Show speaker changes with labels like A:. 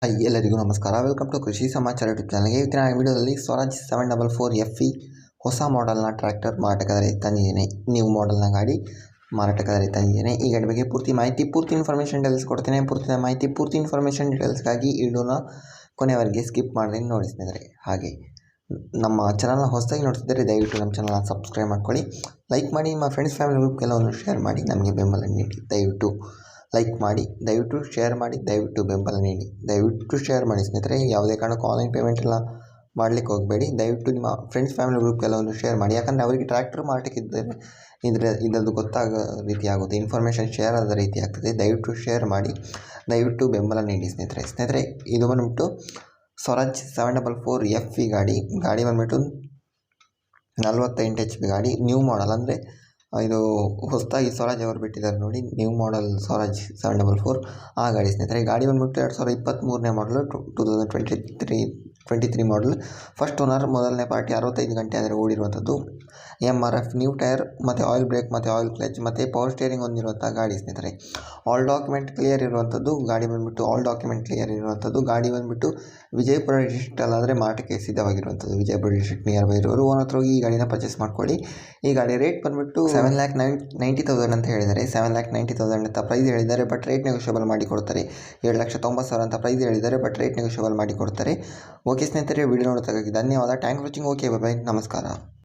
A: ಎಲ್ಲರಿಗೂ ನಮಸ್ಕಾರ. Welcome to ಕೃಷಿ ಸಮಾಚಾರ ಯೂಟ್ಯೂಬ್ ಚಾನಲ್ಗೆ. ಇವತ್ತಿನ ವಿಡಿಯೋದಲ್ಲಿ ಸ್ವರಾಜ್ 744 FE ಹೊಸ ಮಾಡೆಲ್ನ ಟ್ರ್ಯಾಕ್ಟರ್ ಮಾರಾಟಕ್ಕೆ ತಂದಿದ್ದೇನೆ. ನ್ಯೂ ಮಾಡೆಲ್ನ ಗಾಡಿ ಮಾರಾಟಕ್ಕೆ ತಂದಿದ್ದೇನೆ. ಈ ಗಾಡಿ ಬಗ್ಗೆ ಪೂರ್ತಿ ಮಾಹಿತಿ, ಪೂರ್ತಿ ಇನ್ಫಾರ್ಮೇಷನ್ ಡೀಟೇಲ್ಸ್ ಕೊಡ್ತೇನೆ. ಪೂರ್ತಿ ಮಾಹಿತಿ, ಪೂರ್ತಿ ಇನ್ಫಾರ್ಮೇಷನ್ ಡೀಟೇಲ್ಸ್ಗಾಗಿ ಈ ವಿಡಿಯೋನ ಕೊನೆಯವರೆಗೆ ಸ್ಕಿಪ್ ಮಾಡಿ ನೋಡಿ ಸ್ನೇಹಿತರೆ. ಹಾಗೆ ನಮ್ಮ ಚಾನಲ್ನ ಹೊಸದಾಗಿ ನೋಡ್ತಿದ್ದರೆ ದಯವಿಟ್ಟು ನಮ್ಮ ಚಾನಲ್ನ ಸಬ್ಸ್ಕ್ರೈಬ್ ಮಾಡ್ಕೊಳ್ಳಿ, ಲೈಕ್ ಮಾಡಿ, ನಿಮ್ಮ ಫ್ರೆಂಡ್ಸ್ ಫ್ಯಾಮಿಲಿ ಗ್ರೂಪ್ಗೆಲ್ಲವನ್ನು ಶೇರ್ ಮಾಡಿ ನಮಗೆ ಬೆಂಬಲ ನೀಡಿ. ದಯವಿಟ್ಟು ಲೈಕ್ ಮಾಡಿ, ದಯವಿಟ್ಟು ಶೇರ್ ಮಾಡಿ, ದಯವಿಟ್ಟು ಬೆಂಬಲ ನೀಡಿ, ದಯವಿಟ್ಟು ಶೇರ್ ಮಾಡಿ ಸ್ನೇಹಿತರೆ. ಯಾವುದೇ ಕಾರಣಕ್ಕೂ ಆನ್ಲೈನ್ ಪೇಮೆಂಟ್ ಎಲ್ಲ ಮಾಡಲಿಕ್ಕೆ ಹೋಗಬೇಡಿ. ದಯವಿಟ್ಟು ನಿಮ್ಮ ಫ್ರೆಂಡ್ಸ್ ಫ್ಯಾಮಿಲಿ ಗ್ರೂಪ್ಗೆಲ್ಲವನ್ನು ಶೇರ್ ಮಾಡಿ. ಯಾಕಂದರೆ ಅವರಿಗೆ ಟ್ರ್ಯಾಕ್ಟರ್ ಮಾರಾಟಕ್ಕೆ ಇದರದ್ದು ಗೊತ್ತಾಗೋ ರೀತಿ ಆಗುತ್ತೆ, ಇನ್ಫಾರ್ಮೇಷನ್ ಶೇರ್ ಆದ ರೀತಿ ಆಗ್ತದೆ. ದಯವಿಟ್ಟು ಶೇರ್ ಮಾಡಿ, ದಯವಿಟ್ಟು ಬೆಂಬಲ ನೀಡಿ ಸ್ನೇಹಿತರೆ. ಇದು ಬಂದುಬಿಟ್ಟು ಸ್ವರಾಜ್ 744 FE ಗಾಡಿ ಬಂದುಬಿಟ್ಟು 48 HP ಗಾಡಿ, ನ್ಯೂ ಮಾಡೆಲ್. ಅಂದರೆ ಇದು ಹೊಸದಾಗಿ ಸ್ವರಾಜ್ ಅವರು ಬಿಟ್ಟಿದ್ದಾರೆ ನೋಡಿ, ನ್ಯೂ ಮಾಡೆಲ್ ಸ್ವರಾಜ್ 744 ಆ ಗಾಡಿ ಸ್ನೇಹಿತರೆ. ಗಾಡಿ ಬಂದುಬಿಟ್ಟು 2023ನೇ ಮಾಡಲು, 2023 ಮಾಡಲ್. ಫಸ್ಟ್ ಓನರ್, ಮೊದಲನೇ ಪಾರ್ಟಿ, 65 ಗಂಟೆ ಆದರೆ ಓಡಿರುವಂಥದ್ದು. MRF, ನ್ಯೂ ಟೈರ್ ಮತ್ತು ಆಯಿಲ್ ಬ್ರೇಕ್ ಮತ್ತು ಆಯಿಲ್ ಕ್ಲಚ್ ಮತ್ತು ಪವರ್ ಸ್ಟೇರಿಂಗ್ ಹೊಂದಿರುವಂಥ ಗಾಡಿ ಸ್ನೇಹಿತರೆ. ಆಲ್ ಡಾಕ್ಯುಮೆಂಟ್ ಕ್ಲಿಯರ್ ಇರುವಂಥದ್ದು ಗಾಡಿ ಬಂದುಬಿಟ್ಟು, ಗಾಡಿ ಬಂದುಬಿಟ್ಟು ವಿಜಯಪುರ ಡಿಸ್ಟ್ರಿಕ್ಟಲ್ಲಿ ಆದರೆ ಮಾರಾಟಕ್ಕೆ ಸಿದ್ಧವಾಗಿರುವಂಥದ್ದು. ವಿಜಯಪುರ ಡಿಸ್ಟ್ರಿಕ್ಟ್ ನಿಯರ್ ಬೈ ಇರೋರು ಓನರ್ ಹತ್ರ ಹೋಗಿ ಈ ಗಾಡಿನ ಪರ್ಚೇಸ್ ಮಾಡ್ಕೊಳ್ಳಿ. ಈ ಗಾಡಿ ರೇಟ್ ಬಂದುಬಿಟ್ಟು 7,90,000 ಅಂತ ಹೇಳಿದ್ದಾರೆ. 7,90,000 ಅಂತ ಪ್ರೈಸ್ ಹೇಳಿದ್ದಾರೆ, ಬಟ್ ರೇಟ್ ನೆಗೋಷಿಯಬಲ್ ಮಾಡಿ ಕೊಡ್ತಾರೆ. 7,90,000 ಅಂತ ಪ್ರೈಸ್ ಹೇಳಿದ್ದಾರೆ, ಬಟ್ ರೇಟ್ ನೆಗೋಷಿಯಬಲ್ ಮಾಡಿ ಕೊಡ್ತಾರೆ. ಓಕೆ ಸ್ನೇಹಿತರೆ, ವಿಡಿಯೋ ನೋಡೋದಕ್ಕಾಗಿ ಧನ್ಯವಾದ. Thank for watching. Okay, by, ನಮಸ್ಕಾರ.